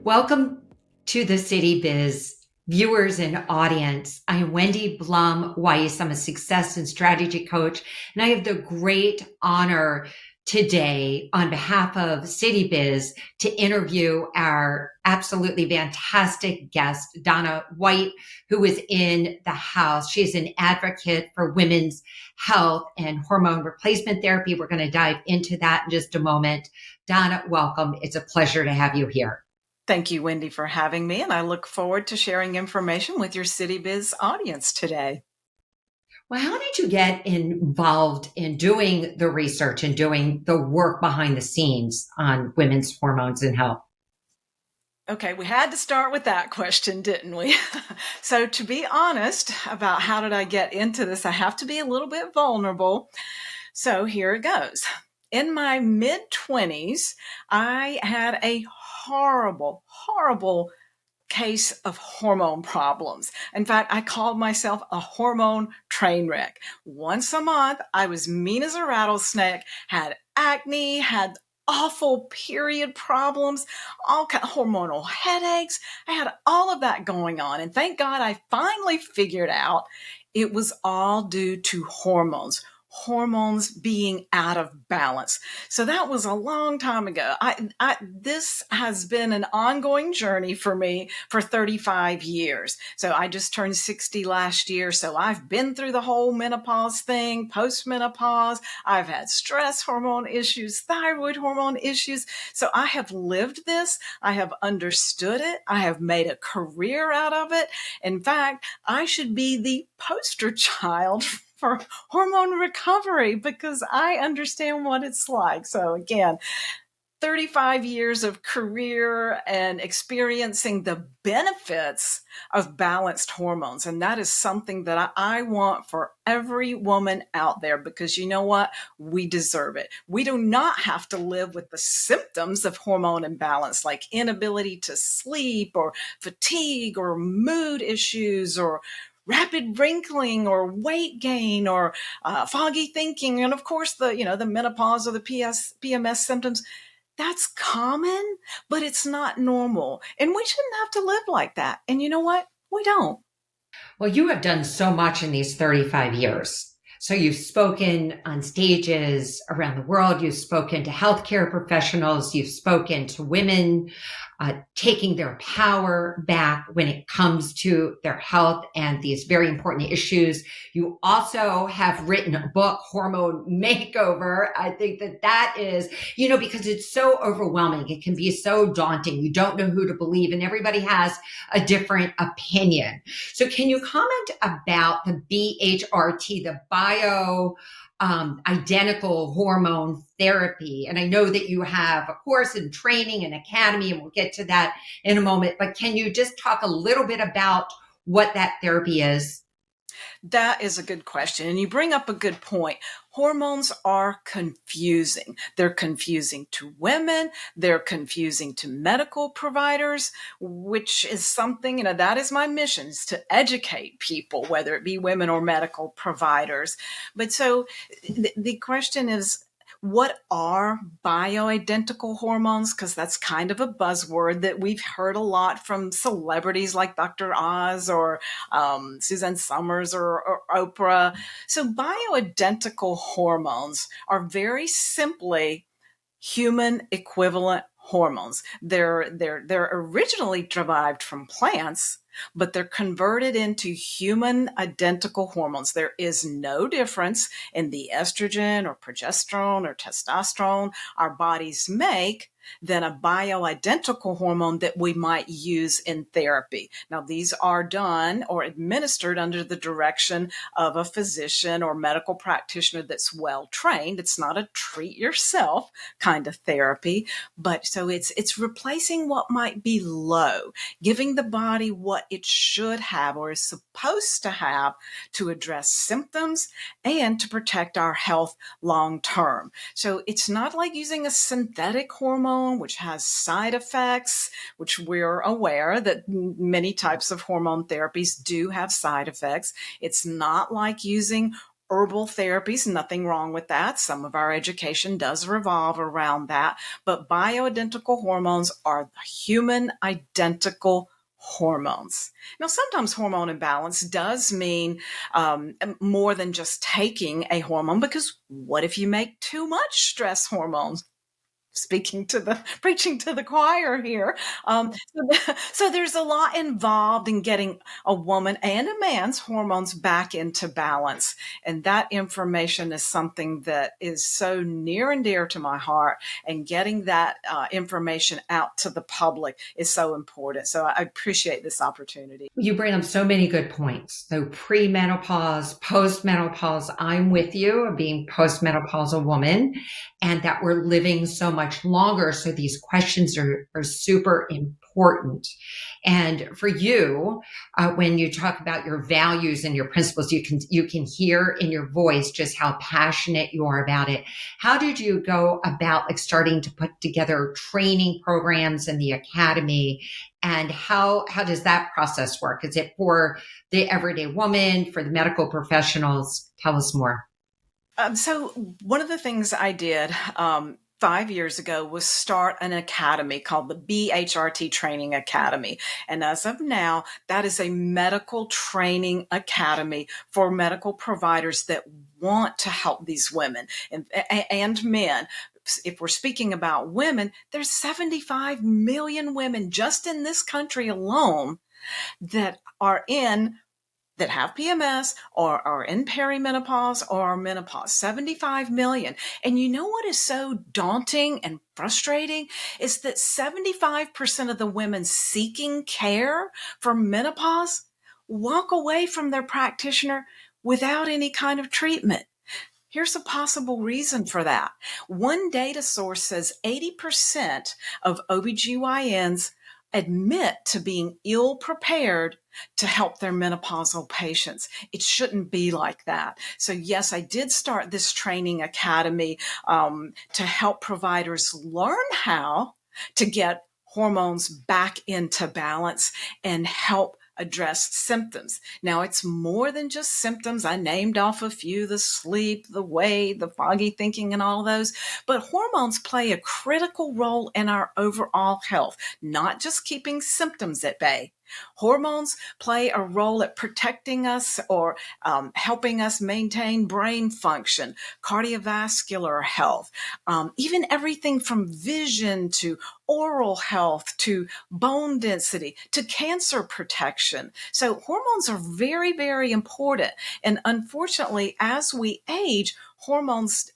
Welcome to the City Biz viewers and audience. I am Wendy Blum Weiss. I'm a success and strategy coach, and I have the great honor today on behalf of City Biz to interview our absolutely fantastic guest, Donna White, who is in the house. She's an advocate for women's health and hormone replacement therapy. We're going to dive into that in just a moment. Donna, welcome. It's a pleasure to have you here. Thank you, Wendy, for having me, and I look forward to sharing information with your City Biz audience today. Well, how did you get involved in doing the research and doing the work behind the scenes on women's hormones and health? Okay, we had to start with that question, didn't we? So to be honest about how did I get into this, I have to be a little bit vulnerable. So here it goes. In my mid-20s, I had a horrible case of hormone problems. In fact, I called myself a hormone train wreck. Once a month, I was mean as a rattlesnake, had acne, had awful period problems, all kind of hormonal headaches. I had all of that going on. And thank God I finally figured out it was all due to hormones being out of balance. So that was a long time ago. This has been an ongoing journey for me for 35 years. So I just turned 60 last year. So I've been through the whole menopause thing, postmenopause. I've had stress hormone issues, thyroid hormone issues. So I have lived this. I have understood it. I have made a career out of it. In fact, I should be the poster child for hormone recovery because I understand what it's like. So again, 35 years of career and experiencing the benefits of balanced hormones. And that is something that I want for every woman out there because you know what? We deserve it. We do not have to live with the symptoms of hormone imbalance like inability to sleep or fatigue or mood issues or rapid wrinkling or weight gain or foggy thinking. And of course, the menopause or the PMS symptoms. That's common, but it's not normal. And we shouldn't have to live like that. And you know what? We don't. Well, you have done so much in these 35 years. So you've spoken on stages around the world. You've spoken to healthcare professionals. You've spoken to women taking their power back when it comes to their health and these very important issues. You also have written a book, Hormone Makeover. I think that is, because it's so overwhelming. It can be so daunting. You don't know who to believe, and everybody has a different opinion. So can you comment about the BHRT, the identical hormone therapy? And I know that you have a course in training and academy, and we'll get to that in a moment, but can you just talk a little bit about what that therapy is? That is a good question. And you bring up a good point. Hormones are confusing. They're confusing to women. They're confusing to medical providers, which is something, that is my mission, is to educate people, whether it be women or medical providers. But so the question is, what are bioidentical hormones? Because that's kind of a buzzword that we've heard a lot from celebrities like Dr. Oz or Suzanne Summers or Oprah. So bioidentical hormones are very simply human equivalent hormones. They're originally derived from plants, but they're converted into human identical hormones. There is no difference in the estrogen or progesterone or testosterone our bodies make than a bioidentical hormone that we might use in therapy. Now, these are done or administered under the direction of a physician or medical practitioner that's well trained. It's not a treat yourself kind of therapy, but so it's replacing what might be low, giving the body what it should have or is supposed to have to address symptoms and to protect our health long term. So it's not like using a synthetic hormone, which has side effects, which we're aware that many types of hormone therapies do have side effects. It's not like using herbal therapies, nothing wrong with that. Some of our education does revolve around that. But bioidentical hormones are human identical hormones. Now, sometimes hormone imbalance does mean more than just taking a hormone, because what if you make too much stress hormones? Preaching to the choir here. So there's a lot involved in getting a woman and a man's hormones back into balance. And that information is something that is so near and dear to my heart. And getting that information out to the public is so important. So I appreciate this opportunity. You bring up so many good points. So premenopause, postmenopause, I'm with you, being postmenopausal woman, and that we're living so much longer. So these questions are super important. And for you, when you talk about your values and your principles, you can hear in your voice just how passionate you are about it. How did you go about like starting to put together training programs in the academy? And how does that process work? Is it for the everyday woman, for the medical professionals? Tell us more. So one of the things I did 5 years ago was start an academy called the BHRT Training Academy. And as of now, that is a medical training academy for medical providers that want to help these women and men. If we're speaking about women, there's 75 million women just in this country alone that that have PMS or are in perimenopause or menopause, 75 million. And you know what is so daunting and frustrating is that 75% of the women seeking care for menopause walk away from their practitioner without any kind of treatment. Here's a possible reason for that. One data source says 80% of OBGYNs admit to being ill prepared to help their menopausal patients. It shouldn't be like that. So yes, I did start this training academy to help providers learn how to get hormones back into balance and help address symptoms. Now, it's more than just symptoms. I named off a few: the sleep, the weight, the foggy thinking, and all of those. But hormones play a critical role in our overall health, not just keeping symptoms at bay. Hormones play a role at protecting us or helping us maintain brain function, cardiovascular health, even everything from vision to oral health to bone density to cancer protection. So hormones are very, very important. And unfortunately, as we age, hormones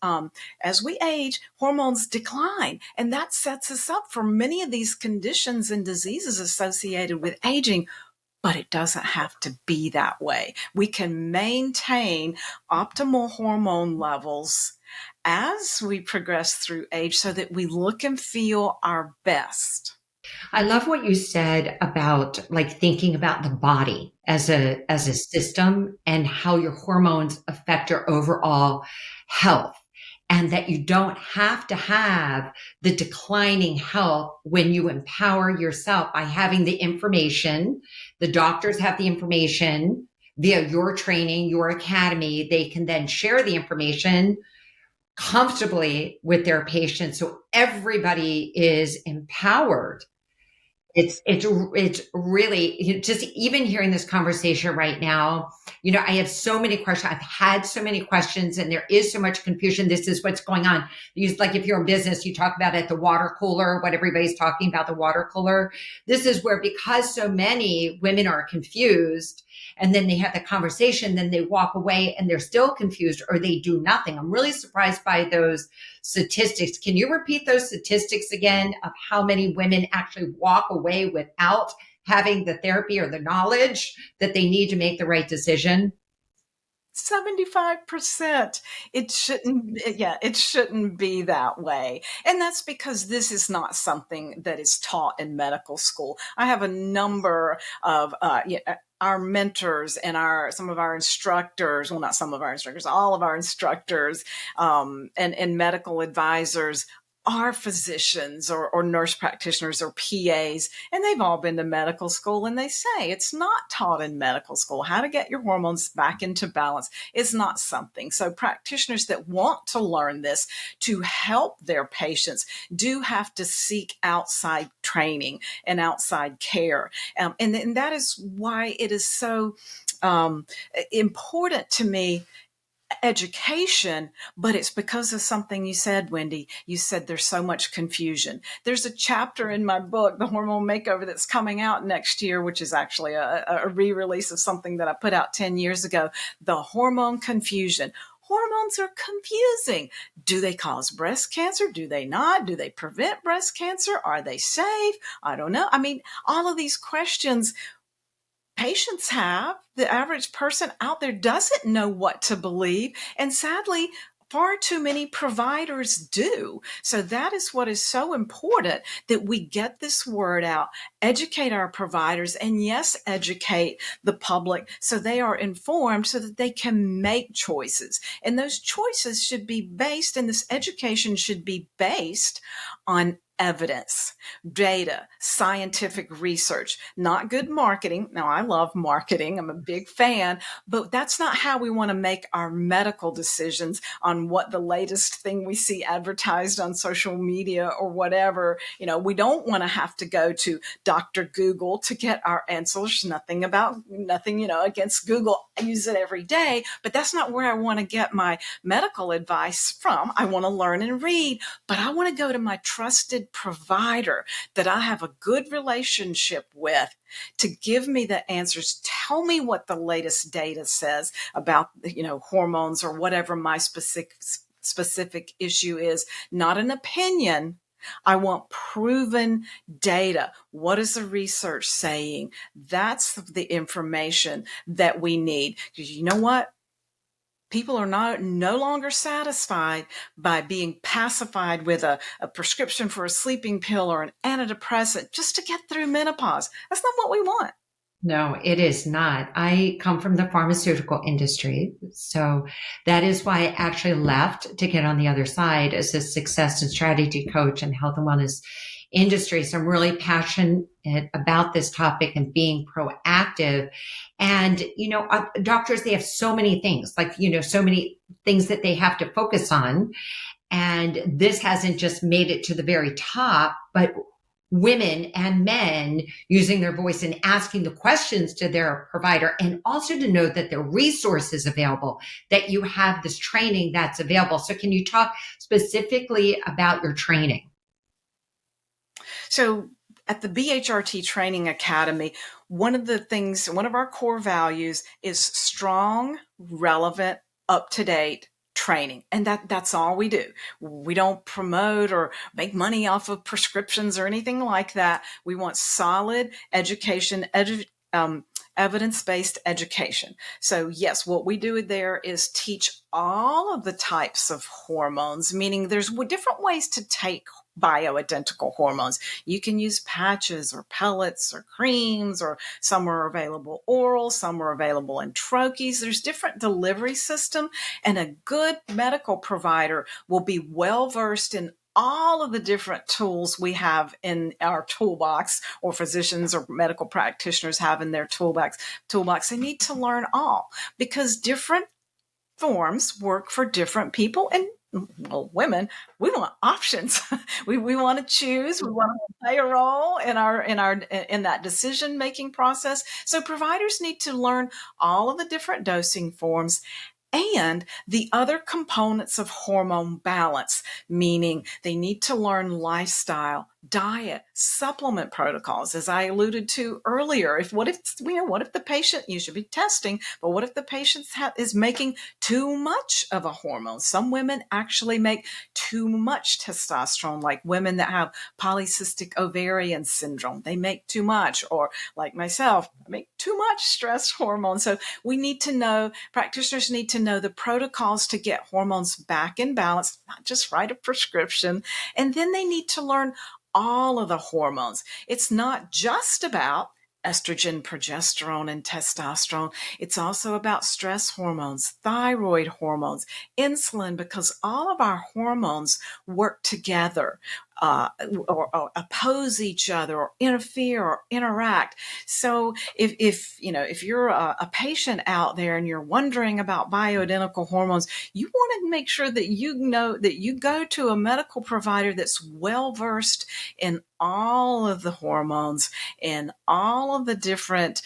decline, and that sets us up for many of these conditions and diseases associated with aging. But it doesn't have to be that way. We can maintain optimal hormone levels as we progress through age so that we look and feel our best. I love what you said about like thinking about the body as a system and how your hormones affect your overall health, and that you don't have to have the declining health when you empower yourself by having the information. The doctors have the information via your training, your academy. They can then share the information comfortably with their patients, so everybody is empowered. It's really just even hearing this conversation right now, I have so many questions. I've had so many questions, and there is so much confusion. This is what's going on. Like if you're in business, you talk about it, the water cooler, what everybody's talking about, the water cooler. This is where, because so many women are confused, and then they have the conversation, then they walk away and they're still confused, or they do nothing. I'm really surprised by those statistics. Can you repeat those statistics again of how many women actually walk away without having the therapy or the knowledge that they need to make the right decision? 75%. It shouldn't be that way. And that's because this is not something that is taught in medical school. I have a number of our mentors and some of our instructors, well, not some of our instructors, all of our instructors, and medical advisors are physicians or nurse practitioners or PAs, and they've all been to medical school, and they say it's not taught in medical school. How to get your hormones back into balance is not something. So practitioners that want to learn this to help their patients do have to seek outside training and outside care. And that is why it is so important to me, education, but it's because of something you said, Wendy. You said there's so much confusion. There's a chapter in my book, The Hormone Makeover, that's coming out next year, which is actually a re-release of something that I put out 10 years ago, The Hormone Confusion. Hormones are confusing. Do they cause breast cancer? Do they not? Do they prevent breast cancer? Are they safe? I don't know. I mean, all of these questions patients have. The average person out there doesn't know what to believe. And sadly, far too many providers do. So that is what is so important, that we get this word out, educate our providers, and yes, educate the public so they are informed so that they can make choices. And those choices should be based, and this education should be based on evidence, data, scientific research, not good marketing. Now, I love marketing. I'm a big fan, but that's not how we want to make our medical decisions on what the latest thing we see advertised on social media or whatever. You know, we don't want to have to go to Dr. Google to get our answers. Nothing, against Google. I use it every day, but that's not where I want to get my medical advice from. I want to learn and read, but I want to go to my trusted provider that I have a good relationship with to give me the answers. Tell me what the latest data says about, hormones or whatever my specific issue is, not an opinion. I want proven data. What is the research saying? That's the information that we need. Because you know what? People are no longer satisfied by being pacified with a prescription for a sleeping pill or an antidepressant just to get through menopause. That's not what we want. No, it is not. I come from the pharmaceutical industry. So that is why I actually left to get on the other side as a success and strategy coach in health and wellness industry. So I'm really passionate about this topic and being proactive. And, doctors, they have so many things, so many things that they have to focus on. And this hasn't just made it to the very top, but women and men using their voice and asking the questions to their provider, and also to know that there are resources available, that you have this training that's available. So can you talk specifically about your training? So at the BHRT Training Academy, one of our core values is strong, relevant, up-to-date training. And that's all we do. We don't promote or make money off of prescriptions or anything like that. We want solid education, evidence-based education. So yes, what we do there is teach all of the types of hormones, meaning there's different ways to take bioidentical hormones. You can use patches or pellets or creams, or some are available oral, some are available in troches. There's different delivery system, and a good medical provider will be well versed in all of the different tools we have in our toolbox, or physicians or medical practitioners have in their toolbox. They need to learn all, because different forms work for different people. And women, we want options. we want to choose. We want to play a role in that decision making process. So providers need to learn all of the different dosing forms and the other components of hormone balance, meaning they need to learn lifestyle, diet, supplement protocols, as I alluded to earlier. What if the patient, you should be testing, but what if the patient is making too much of a hormone? Some women actually make too much testosterone, like women that have polycystic ovarian syndrome. They make too much, or like myself, I make too much stress hormone. So practitioners need to know the protocols to get hormones back in balance, not just write a prescription. And then they need to learn all of the hormones. It's not just about estrogen, progesterone, and testosterone. It's also about stress hormones, thyroid hormones, insulin, because all of our hormones work together, or oppose each other, or interfere, or interact. So if you're a patient out there and you're wondering about bioidentical hormones, you want to make sure that you know that you go to a medical provider that's well versed in all of the hormones and all of the different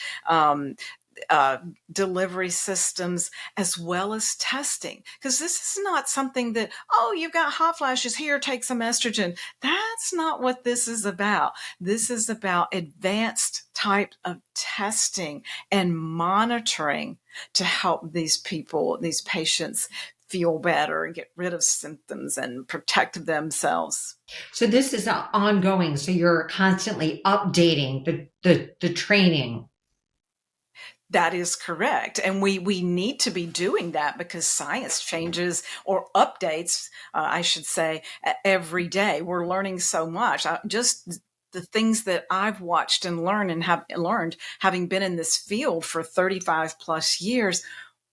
delivery systems, as well as testing. Because this is not something that, oh, you've got hot flashes, here, take some estrogen. That's not what this is about. This is about advanced type of testing and monitoring to help these patients feel better and get rid of symptoms and protect themselves. So this is ongoing. So you're constantly updating the training. That is correct. And we need to be doing that because science changes or updates, I should say, every day. We're learning so much. Just the things that I've watched and learned and have learned having been in this field for 35 plus years.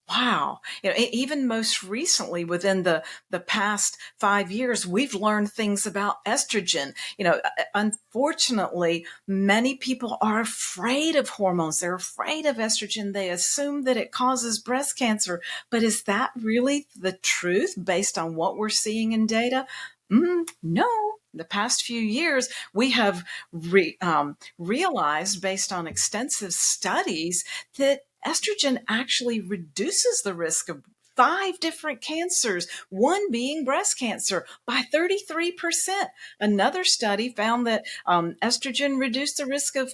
Wow. Even most recently, within the past 5 years, we've learned things about estrogen. Unfortunately, many people are afraid of hormones. They're afraid of estrogen. They assume that it causes breast cancer. But is that really the truth based on what we're seeing in data? No. The past few years, we have realized, based on extensive studies, that estrogen actually reduces the risk of 5 different cancers, one being breast cancer, by 33%. Another study found that estrogen reduced the risk of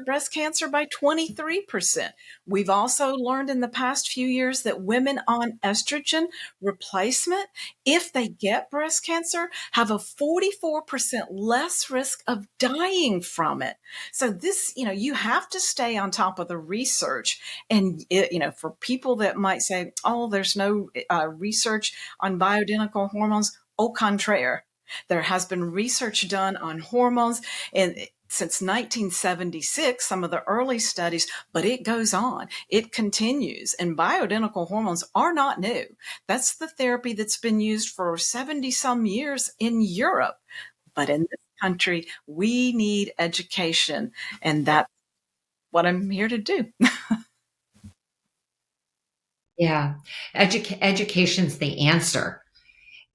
breast cancer, by 23%. We've also learned in the past few years that women on estrogen replacement, if they get breast cancer, have a 44% less risk of dying from it. So this, you have to stay on top of the research. And, for people that might say, oh, there's no research on bioidentical hormones, au contraire. There has been research done on hormones since 1976, some of the early studies, but it goes on. It continues. And bioidentical hormones are not new. That's the therapy that's been used for 70 some years in Europe. But in this country, we need education. And that's what I'm here to do. Yeah. Education's the answer.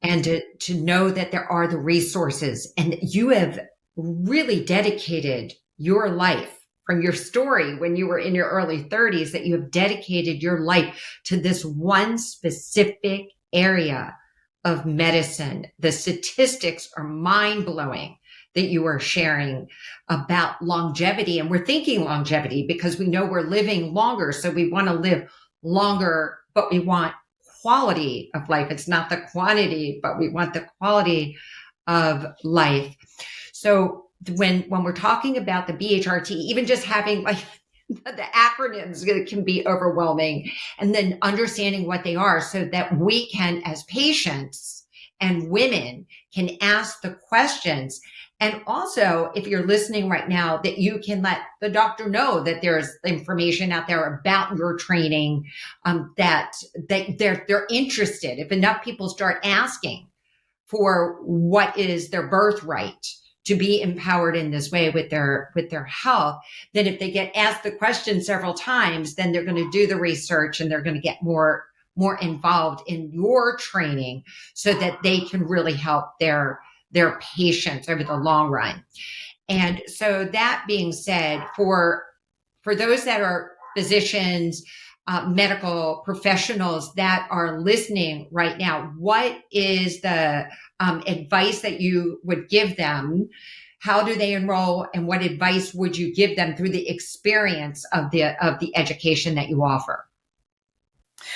And to know that there are the resources, and that you have really dedicated your life from your story when you were in your early 30s, that you have dedicated your life to this one specific area of medicine. The statistics are mind blowing that you are sharing about longevity. And we're thinking longevity because we know we're living longer. So we want to live longer, but we want quality of life. It's not the quantity, but we want the quality of life. So when we're talking about the BHRT, even just having like the acronyms can be overwhelming, and then understanding what they are so that we can, as patients and women, can ask the questions. And also, if you're listening right now, that you can let the doctor know that there's information out there about your training, that they're interested. If enough people start asking for what is their birthright to be empowered in this way with their health, then if they get asked the question several times, then they're going to do the research and they're going to get more involved in your training so that they can really help their patients over the long run. And so that being said, for those that are physicians, medical professionals that are listening right now, what is the advice that you would give them? How do they enroll, and what advice would you give them through the experience of the education that you offer?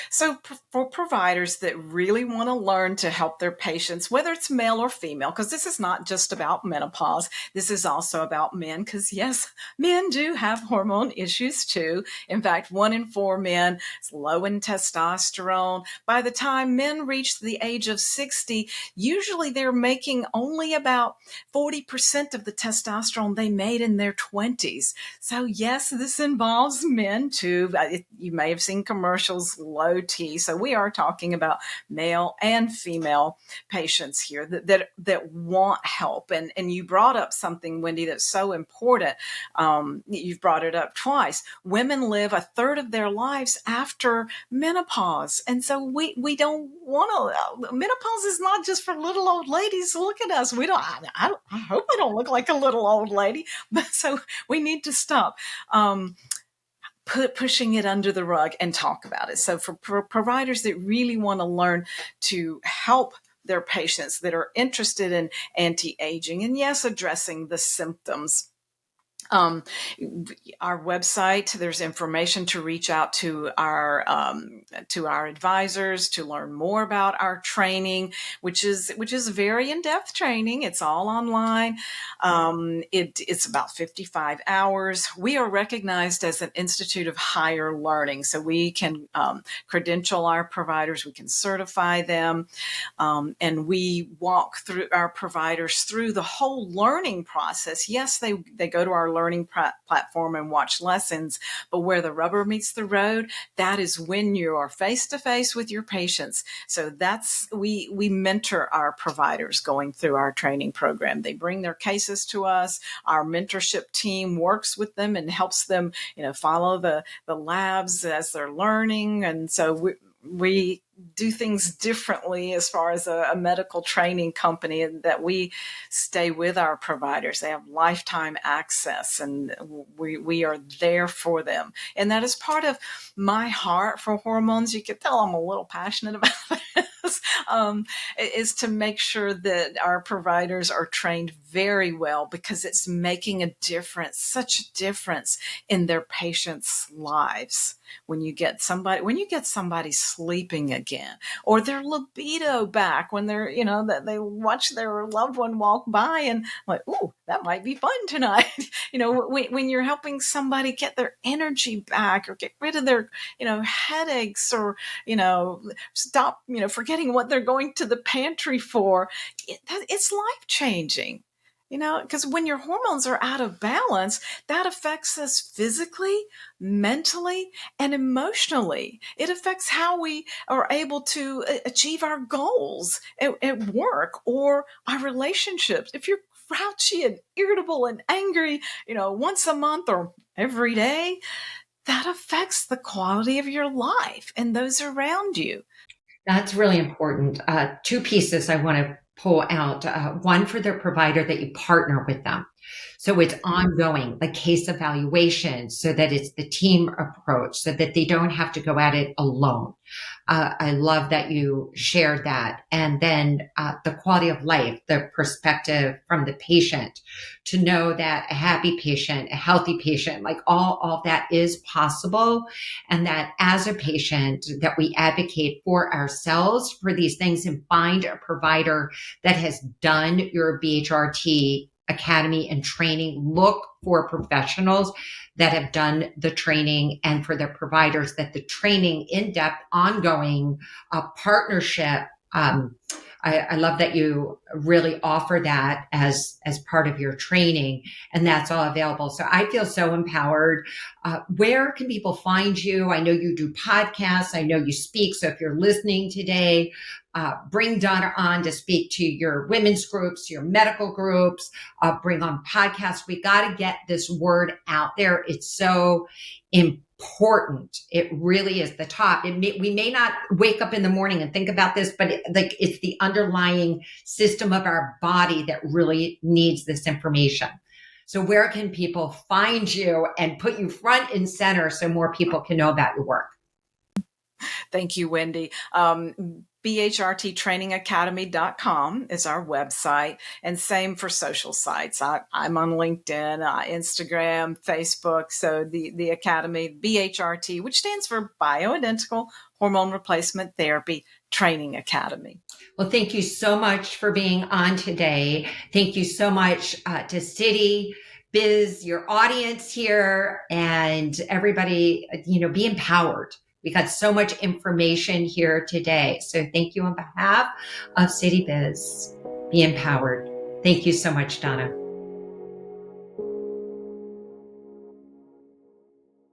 So, for providers that really want to learn to help their patients, whether it's male or female, because this is not just about menopause, this is also about men, because yes, men do have hormone issues too. In fact, 1 in 4 men is low in testosterone. By the time men reach the age of 60, usually they're making only about 40% of the testosterone they made in their 20s. So, yes, this involves men too. You may have seen commercials, low T. So we are talking about male and female patients here that want help. And you brought up something, Wendy, that's so important. You've brought it up twice. Women live a third of their lives after menopause. And so we don't want to, menopause is not just for little old ladies. Look at us. I hope I don't look like a little old lady, but so we need to stop. Pushing it under the rug and talk about it. So for providers that really want to learn to help their patients that are interested in anti-aging and yes, addressing the symptoms. Our website, there's information to reach out to our advisors to learn more about our training, which is very in-depth training. It's all online. It's about 55 hours. We are recognized as an institute of higher learning, so we can credential our providers, we can certify them, and we walk through our providers through the whole learning process. Yes, they go to our learning platform and watch lessons, but where the rubber meets the road, that is when you are face to face with your patients. So we mentor our providers going through our training program. They bring their cases to us. Our mentorship team works with them and helps them, follow the labs as they're learning. And so we do things differently as far as a medical training company, and that we stay with our providers. They have lifetime access, and we are there for them. And that is part of my heart for hormones. You can tell I'm a little passionate about this, is to make sure that our providers are trained very well, because it's making a difference, such a difference in their patients' lives. When you get somebody sleeping again, or their libido back, when they're, that they watch their loved one walk by and like, ooh, that might be fun tonight. When you're helping somebody get their energy back, or get rid of their, headaches, or, stop, forgetting what they're going to the pantry for, it's life changing. Because when your hormones are out of balance, that affects us physically, mentally, and emotionally. It affects how we are able to achieve our goals at work or our relationships. If you're grouchy and irritable and angry, once a month or every day, that affects the quality of your life and those around you. That's really important. Two pieces I want to pull out. One, for their provider, that you partner with them. So it's ongoing, like case evaluation, so that it's the team approach, so that they don't have to go at it alone. I love that you shared that. And then the quality of life, the perspective from the patient, to know that a happy patient, a healthy patient, like all that is possible. And that as a patient, that we advocate for ourselves for these things and find a provider that has done your BHRT Academy and training. Look for professionals that have done the training, and for their providers that the training, in-depth, ongoing partnership. I love that you really offer that as part of your training, and that's all available. So I feel so empowered. Where can people find you? I know you do podcasts. I know you speak. So if you're listening today, bring Donna on to speak to your women's groups, your medical groups, bring on podcasts. We got to get this word out there. It's so important. It really is the top. We may not wake up in the morning and think about this, but it's the underlying system of our body that really needs this information. So where can people find you and put you front and center so more people can know about your work? Thank you, Wendy. BHRTtrainingacademy.com is our website, and same for social sites. I'm on LinkedIn, Instagram, Facebook. So the Academy, BHRT, which stands for Bioidentical Hormone Replacement Therapy Training Academy. Well, thank you so much for being on today. Thank you so much to City Biz, your audience here, and everybody, be empowered. We got so much information here today. So thank you on behalf of City Biz. Be empowered. Thank you so much, Donna.